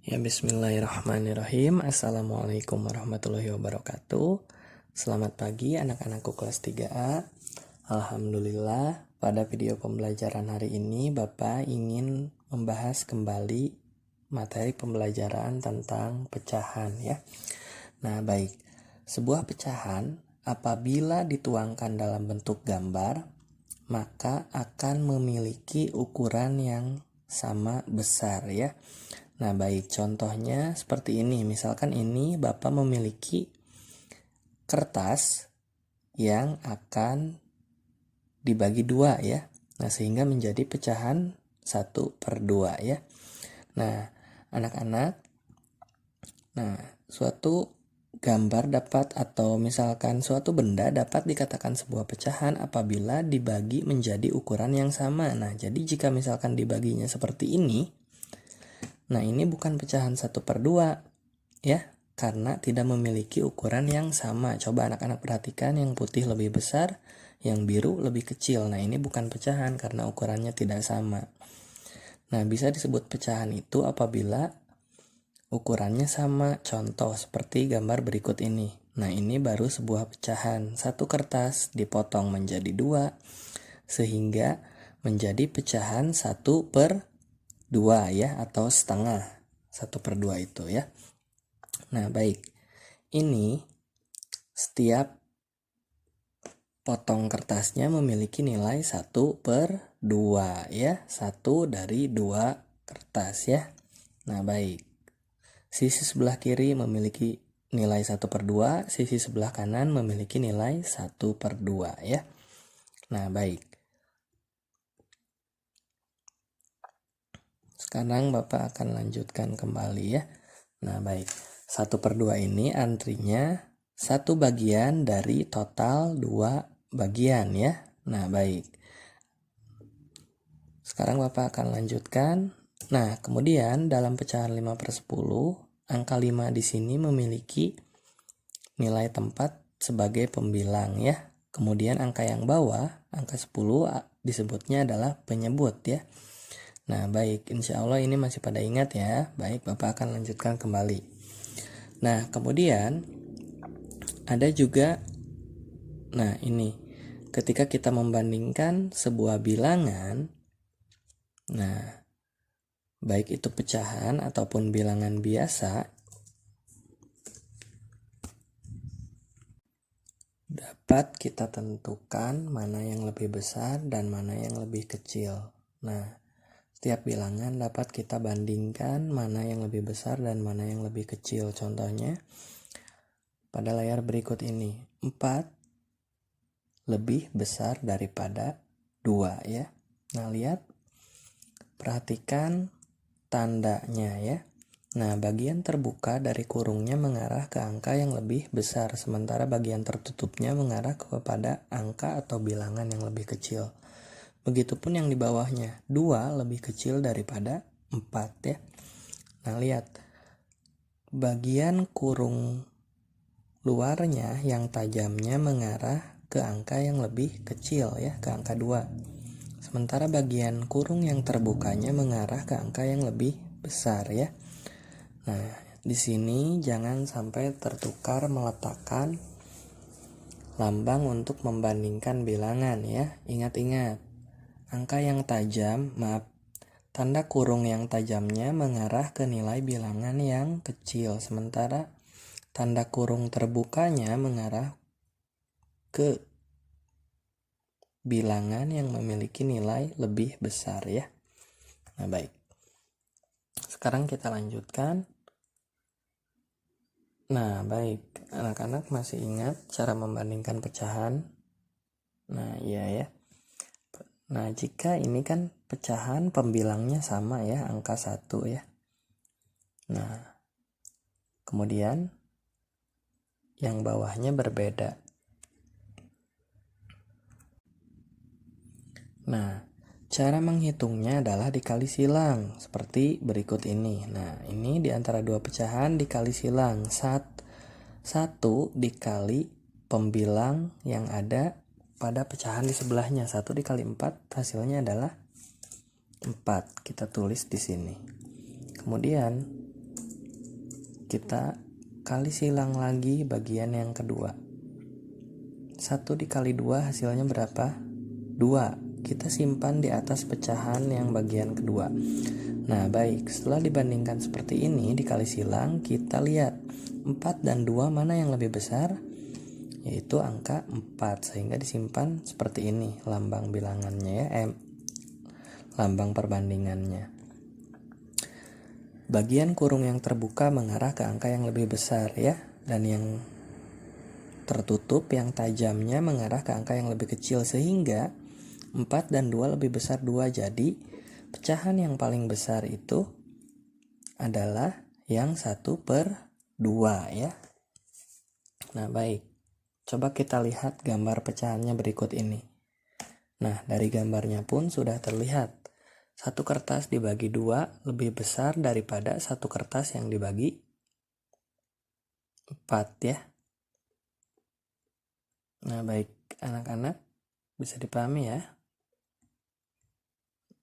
Ya, bismillahirrahmanirrahim. Assalamualaikum warahmatullahi wabarakatuh. Selamat pagi anak-anakku kelas 3A. Alhamdulillah, pada video pembelajaran hari ini Bapak ingin membahas kembali materi pembelajaran tentang pecahan ya. Nah, baik. Sebuah pecahan apabila dituangkan dalam bentuk gambar, maka akan memiliki ukuran yang sama besar ya. Nah, baik, contohnya seperti ini. Misalkan ini Bapak memiliki kertas yang akan dibagi dua ya. Nah, sehingga menjadi pecahan 1/2 ya. Nah, anak-anak, suatu gambar dapat atau misalkan suatu benda dapat dikatakan sebuah pecahan apabila dibagi menjadi ukuran yang sama. Nah, jadi jika misalkan dibaginya seperti ini, nah ini bukan pecahan 1/2 ya, karena tidak memiliki ukuran yang sama. Coba anak-anak perhatikan, yang putih lebih besar, yang biru lebih kecil. Nah ini bukan pecahan karena ukurannya tidak sama. Nah bisa disebut pecahan itu apabila ukurannya sama. Contoh seperti gambar berikut ini. Nah ini baru sebuah pecahan. Satu kertas dipotong menjadi 2 sehingga menjadi pecahan 1/2 ya, atau setengah 1/2 itu ya. Nah baik, ini setiap potong kertasnya memiliki nilai 1/2 ya, 1 dari 2 kertas ya. Nah baik, sisi sebelah kiri memiliki nilai 1/2, sisi sebelah kanan memiliki nilai 1/2 ya. Nah baik, sekarang Bapak akan lanjutkan kembali ya. Nah baik, 1/2 ini antrinya 1 bagian dari total 2 bagian ya. Nah baik, sekarang Bapak akan lanjutkan. Nah kemudian dalam pecahan 5/10, angka 5 di sini memiliki nilai tempat sebagai pembilang ya. Kemudian angka yang bawah, angka 10 disebutnya adalah penyebut ya. Nah baik, insya Allah ini masih pada ingat ya. Baik, Bapak akan lanjutkan kembali. Nah kemudian ada juga, nah ini ketika kita membandingkan sebuah bilangan, nah baik itu pecahan ataupun bilangan biasa, dapat kita tentukan mana yang lebih besar dan mana yang lebih kecil. Nah setiap bilangan dapat kita bandingkan mana yang lebih besar dan mana yang lebih kecil. Contohnya pada layar berikut ini, 4 lebih besar daripada 2 ya. Nah lihat, perhatikan tandanya ya. Nah bagian terbuka dari kurungnya mengarah ke angka yang lebih besar, sementara bagian tertutupnya mengarah kepada angka atau bilangan yang lebih kecil. Begitupun yang di bawahnya, 2 lebih kecil daripada 4 ya. Nah lihat, bagian kurung luarnya yang tajamnya mengarah ke angka yang lebih kecil ya, ke angka 2. Sementara bagian kurung yang terbukanya mengarah ke angka yang lebih besar ya. Nah, di sini jangan sampai tertukar meletakkan lambang untuk membandingkan bilangan ya. Ingat-ingat, angka yang tajam, tanda kurung yang tajamnya mengarah ke nilai bilangan yang kecil, sementara tanda kurung terbukanya mengarah ke bilangan yang memiliki nilai lebih besar ya. Nah baik, sekarang kita lanjutkan. Nah baik, anak-anak masih ingat cara membandingkan pecahan? Nah iya ya. Nah jika ini kan pecahan pembilangnya sama ya, angka 1 ya. Nah kemudian yang bawahnya berbeda. Nah cara menghitungnya adalah dikali silang seperti berikut ini. Nah ini diantara dua pecahan dikali silang, 1 dikali pembilang yang ada pada pecahan di sebelahnya. 1 dikali 4 hasilnya adalah 4. Kita tulis di sini. Kemudian kita kali silang lagi bagian yang kedua. 1 dikali 2 hasilnya berapa? 2. Kita simpan di atas pecahan yang bagian kedua. Nah baik, setelah dibandingkan seperti ini dikali silang, kita lihat 4 dan 2 mana yang lebih besar, yaitu angka 4, sehingga disimpan seperti ini lambang bilangannya ya, lambang perbandingannya. Bagian kurung yang terbuka mengarah ke angka yang lebih besar ya, dan yang tertutup yang tajamnya mengarah ke angka yang lebih kecil, sehingga 4 dan 2 lebih besar 2, jadi pecahan yang paling besar itu adalah yang 1/2 ya. Nah baik, coba kita lihat gambar pecahannya berikut ini. Nah dari gambarnya pun sudah terlihat, satu kertas dibagi 2 lebih besar daripada satu kertas yang dibagi 4 ya. Nah baik anak-anak, bisa dipahami ya.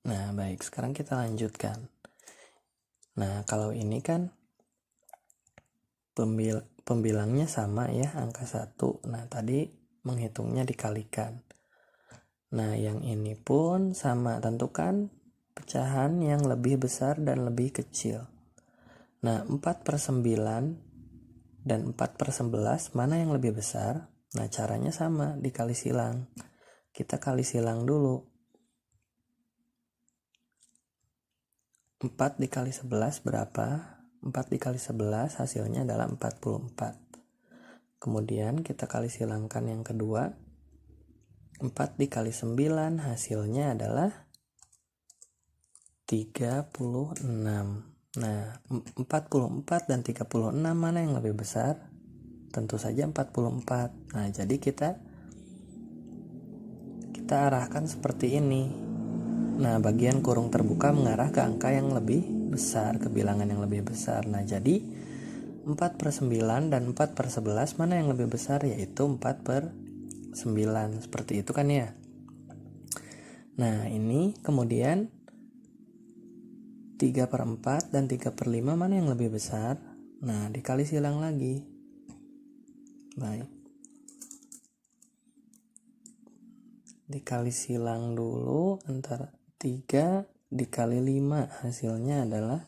Nah baik, sekarang kita lanjutkan. Nah kalau ini kan pembilangnya sama ya, angka 1. Nah tadi menghitungnya dikalikan. Nah yang ini pun sama, tentukan pecahan yang lebih besar dan lebih kecil. Nah 4/9 dan 4/11 mana yang lebih besar? Nah caranya sama, dikali silang. Kita kali silang dulu. 4 dikali 11 berapa? 4 dikali 11 hasilnya adalah 44. Kemudian kita kali silangkan yang kedua. 4 dikali 9 hasilnya adalah 36. Nah 44 dan 36 mana yang lebih besar? Tentu saja 44. Nah jadi kita arahkan seperti ini. Nah bagian kurung terbuka mengarah ke angka yang lebih besar, ke bilangan yang lebih besar. Nah jadi 4/9 dan 4/11 mana yang lebih besar? Yaitu 4/9, seperti itu kan ya. Nah ini kemudian 3/4 dan 3/5 mana yang lebih besar? Nah dikali silang lagi. Baik, dikali silang dulu, antara 3 dikali 5 hasilnya adalah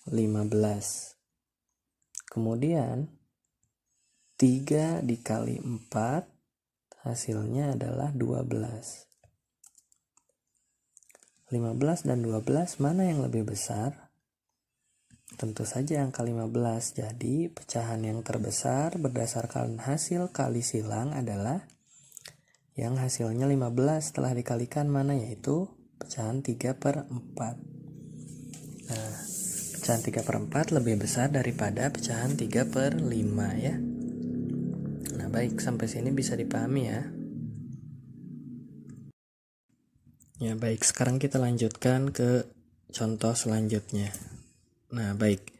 15. Kemudian 3 dikali 4 hasilnya adalah 12. 15 dan 12 mana yang lebih besar? Tentu saja angka 15. Jadi pecahan yang terbesar berdasarkan hasil kali silang adalah yang hasilnya 15 setelah dikalikan mana, yaitu pecahan 3/4. Nah pecahan 3/4 lebih besar daripada pecahan 3/5 ya. Nah baik, sampai sini bisa dipahami ya. Ya baik, sekarang kita lanjutkan ke contoh selanjutnya. Nah baik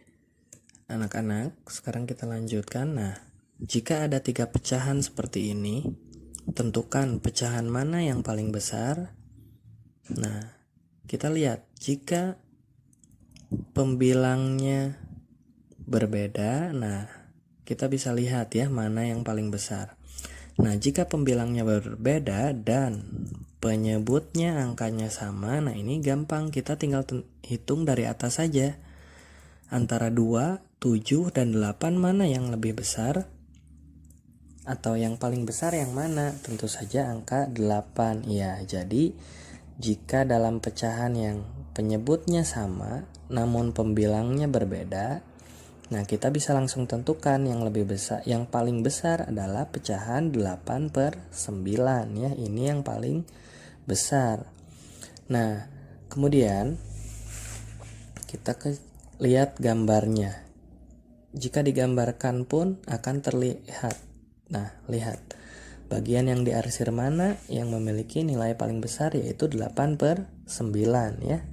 anak-anak, sekarang kita lanjutkan. Nah jika ada 3 pecahan seperti ini, tentukan pecahan mana yang paling besar. Nah kita lihat, jika pembilangnya berbeda, nah kita bisa lihat ya mana yang paling besar. Nah jika pembilangnya berbeda dan penyebutnya angkanya sama, nah ini gampang, kita tinggal hitung dari atas saja. Antara 2, 7, dan 8 mana yang lebih besar? Atau yang paling besar yang mana? Tentu saja angka 8 ya. Jadi jika dalam pecahan yang penyebutnya sama namun pembilangnya berbeda, nah kita bisa langsung tentukan yang lebih besar, yang paling besar adalah pecahan 8/9 ya. Ini yang paling besar. Nah kemudian kita lihat gambarnya. Jika digambarkan pun akan terlihat. Nah lihat, bagian yang diarsir mana yang memiliki nilai paling besar, yaitu 8/9 ya.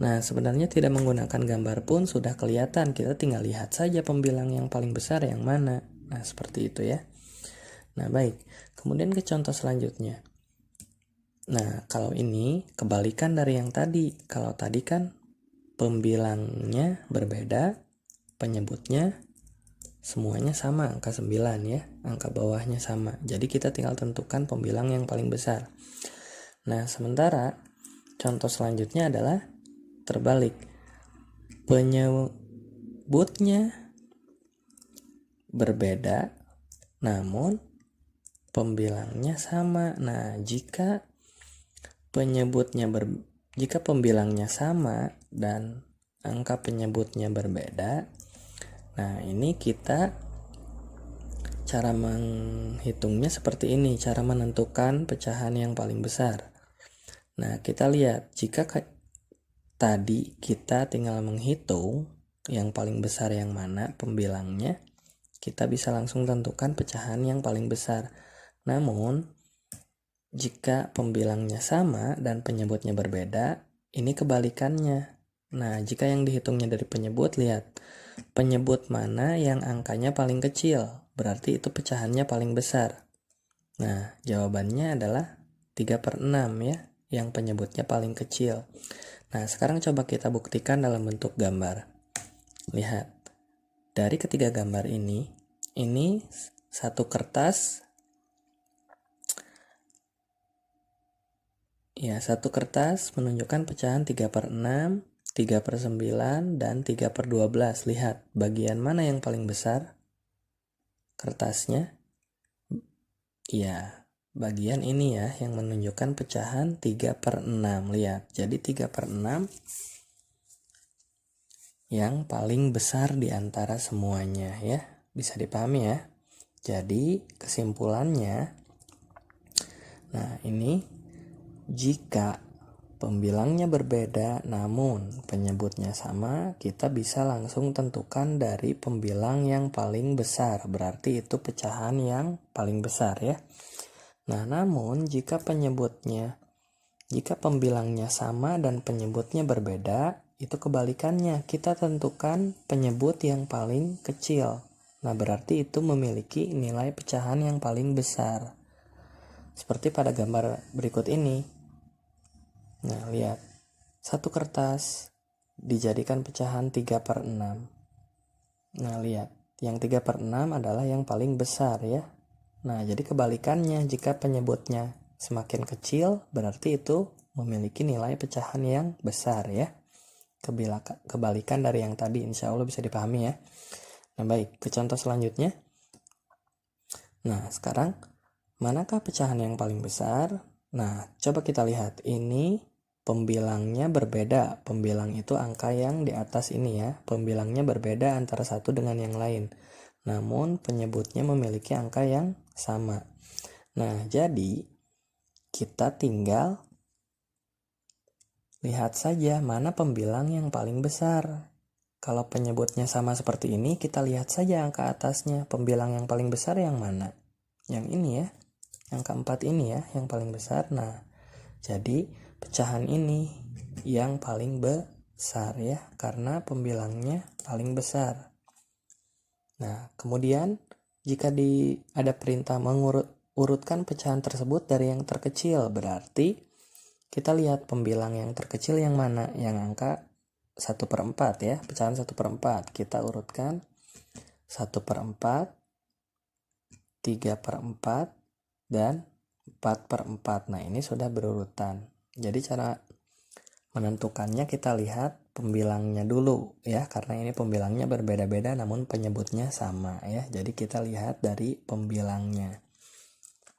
Nah sebenarnya tidak menggunakan gambar pun sudah kelihatan, kita tinggal lihat saja pembilang yang paling besar yang mana. Nah seperti itu ya. Nah baik, kemudian ke contoh selanjutnya. Nah kalau ini kebalikan dari yang tadi. Kalau tadi kan pembilangnya berbeda penyebutnya semuanya sama, angka 9 ya, angka bawahnya sama. Jadi kita tinggal tentukan pembilang yang paling besar. Nah, sementara contoh selanjutnya adalah terbalik. Penyebutnya berbeda, namun pembilangnya sama. Nah, jika pembilangnya sama dan angka penyebutnya berbeda, nah ini kita cara menghitungnya seperti ini, cara menentukan pecahan yang paling besar. Nah, kita lihat jika tadi kita tinggal menghitung yang paling besar yang mana pembilangnya, kita bisa langsung tentukan pecahan yang paling besar. Namun, jika pembilangnya sama dan penyebutnya berbeda, ini kebalikannya. Nah, jika yang dihitungnya dari penyebut, lihat. Penyebut mana yang angkanya paling kecil, berarti itu pecahannya paling besar. Nah, jawabannya adalah 3/6 ya, yang penyebutnya paling kecil. Nah, sekarang coba kita buktikan dalam bentuk gambar. Lihat, dari ketiga gambar ini satu kertas. Ya, satu kertas menunjukkan pecahan 3/6, 3/9, dan 3/12. Lihat, bagian mana yang paling besar kertasnya? Ya, bagian ini ya, yang menunjukkan pecahan 3/6. Lihat, jadi 3/6 yang paling besar di antara semuanya ya. Bisa dipahami ya. Jadi, kesimpulannya, nah ini jika pembilangnya berbeda namun penyebutnya sama, kita bisa langsung tentukan dari pembilang yang paling besar. Berarti itu pecahan yang paling besar ya. Nah, namun jika pembilangnya sama dan penyebutnya berbeda, itu kebalikannya. Kita tentukan penyebut yang paling kecil. Nah, berarti itu memiliki nilai pecahan yang paling besar. Seperti pada gambar berikut ini. Nah, lihat. Satu kertas dijadikan pecahan 3/6. Nah, lihat. Yang 3/6 adalah yang paling besar ya. Nah, jadi kebalikannya, jika penyebutnya semakin kecil, berarti itu memiliki nilai pecahan yang besar ya. Kebalikan dari yang tadi, insya Allah bisa dipahami ya. Nah, baik, ke contoh selanjutnya. Nah, sekarang manakah pecahan yang paling besar? Nah, coba kita lihat. Ini pembilangnya berbeda. Pembilang itu angka yang di atas ini ya. Pembilangnya berbeda antara satu dengan yang lain. Namun penyebutnya memiliki angka yang sama. Nah, jadi kita tinggal lihat saja mana pembilang yang paling besar. Kalau penyebutnya sama seperti ini, kita lihat saja angka atasnya. Pembilang yang paling besar yang mana? Yang ini ya. Angka 4 ini ya, yang paling besar. Nah, jadi pecahan ini yang paling besar ya, karena pembilangnya paling besar. Nah, kemudian jika ada perintah urutkan pecahan tersebut dari yang terkecil, berarti kita lihat pembilang yang terkecil yang mana? Yang angka 1/4 ya, pecahan 1/4. Kita urutkan 1/4, 3/4, dan 4/4. Nah, ini sudah berurutan. Jadi cara menentukannya kita lihat pembilangnya dulu ya, karena ini pembilangnya berbeda-beda namun penyebutnya sama ya. Jadi kita lihat dari pembilangnya.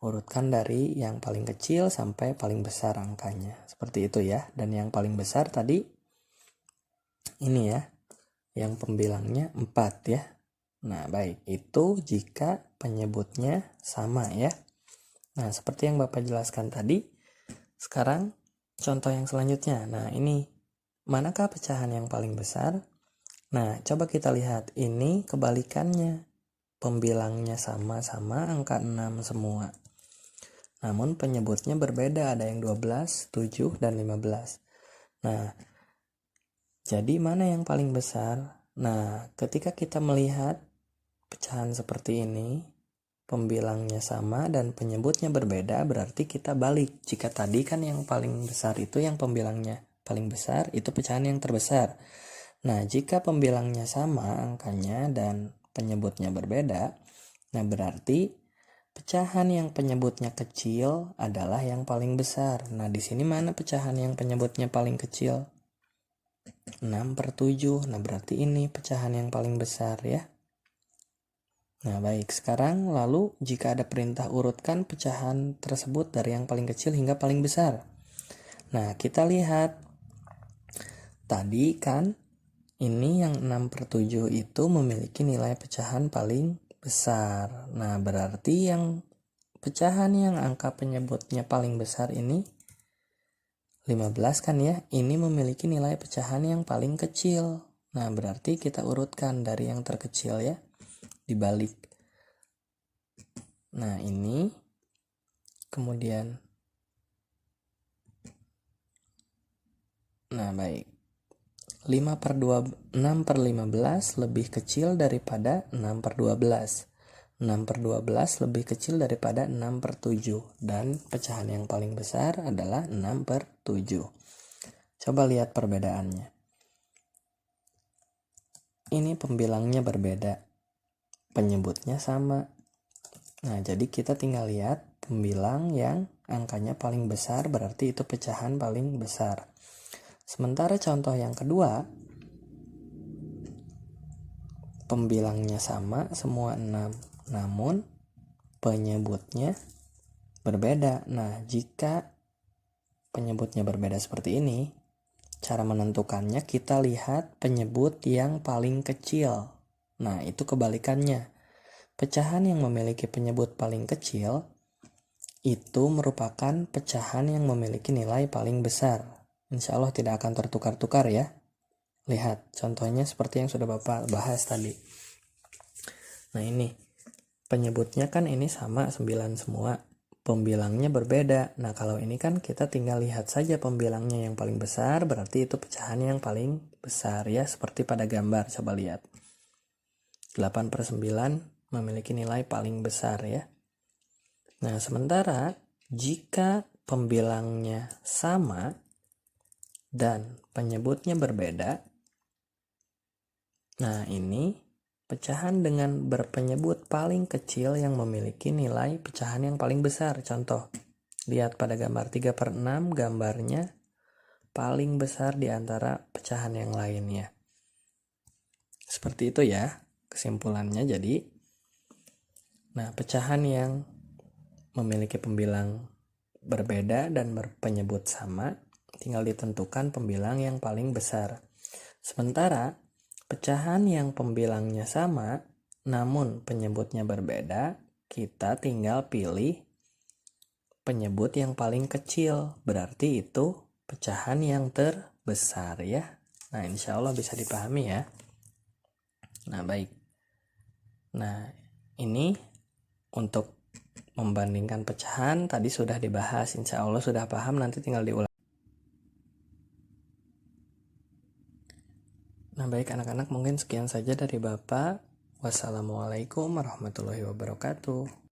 Urutkan dari yang paling kecil sampai paling besar angkanya. Seperti itu ya. Dan yang paling besar tadi ini ya, yang pembilangnya 4 ya. Nah, baik, itu jika penyebutnya sama ya. Nah, seperti yang Bapak jelaskan tadi, sekarang contoh yang selanjutnya. Nah, ini manakah pecahan yang paling besar? Nah, coba kita lihat. Ini kebalikannya. Pembilangnya sama-sama angka 6 semua. Namun penyebutnya berbeda, ada yang 12, 7, dan 15. Nah, jadi mana yang paling besar? Nah, ketika kita melihat pecahan seperti ini, pembilangnya sama dan penyebutnya berbeda, berarti kita balik. Jika tadi kan yang paling besar itu yang pembilangnya paling besar, itu pecahan yang terbesar. Nah, jika pembilangnya sama angkanya dan penyebutnya berbeda, nah berarti pecahan yang penyebutnya kecil adalah yang paling besar. Nah, di sini mana pecahan yang penyebutnya paling kecil? 6/7. Nah, berarti ini pecahan yang paling besar ya. Nah, baik. Sekarang lalu jika ada perintah urutkan pecahan tersebut dari yang paling kecil hingga paling besar. Nah, kita lihat. Tadi kan ini yang 6/7 itu memiliki nilai pecahan paling besar. Nah, berarti yang pecahan yang angka penyebutnya paling besar ini 15 kan ya, ini memiliki nilai pecahan yang paling kecil. Nah, berarti kita urutkan dari yang terkecil ya, dibalik. Nah, ini kemudian. Nah, baik. 6/15 lebih kecil daripada 6/12. 6/12 lebih kecil daripada 6/7 dan pecahan yang paling besar adalah 6/7. Coba lihat perbedaannya. Ini pembilangnya berbeda, penyebutnya sama. Nah, jadi kita tinggal lihat pembilang yang angkanya paling besar berarti itu pecahan paling besar. Sementara contoh yang kedua, pembilangnya sama, semua 6, namun penyebutnya berbeda. Nah, jika penyebutnya berbeda seperti ini, cara menentukannya kita lihat penyebut yang paling kecil. Nah, itu kebalikannya. Pecahan yang memiliki penyebut paling kecil itu merupakan pecahan yang memiliki nilai paling besar. Insya Allah tidak akan tertukar-tukar ya. Lihat, contohnya seperti yang sudah Bapak bahas tadi. Nah, ini penyebutnya kan ini sama 9 semua. Pembilangnya berbeda. Nah, kalau ini kan kita tinggal lihat saja pembilangnya yang paling besar, berarti itu pecahan yang paling besar ya, seperti pada gambar. Coba lihat. 8/9 memiliki nilai paling besar ya. Nah, sementara jika pembilangnya sama dan penyebutnya berbeda, nah ini pecahan dengan berpenyebut paling kecil yang memiliki nilai pecahan yang paling besar. Contoh, lihat pada gambar 3/6, gambarnya paling besar di antara pecahan yang lainnya. Seperti itu ya kesimpulannya. Jadi, nah pecahan yang memiliki pembilang berbeda dan berpenyebut sama, tinggal ditentukan pembilang yang paling besar. Sementara pecahan yang pembilangnya sama namun penyebutnya berbeda, kita tinggal pilih penyebut yang paling kecil, berarti itu pecahan yang terbesar ya. Nah, insya Allah bisa dipahami ya. Nah, baik. Nah, ini untuk membandingkan pecahan tadi sudah dibahas, insya Allah sudah paham, nanti tinggal diulang. Nah, baik anak-anak, mungkin sekian saja dari Bapak. Wassalamualaikum warahmatullahi wabarakatuh.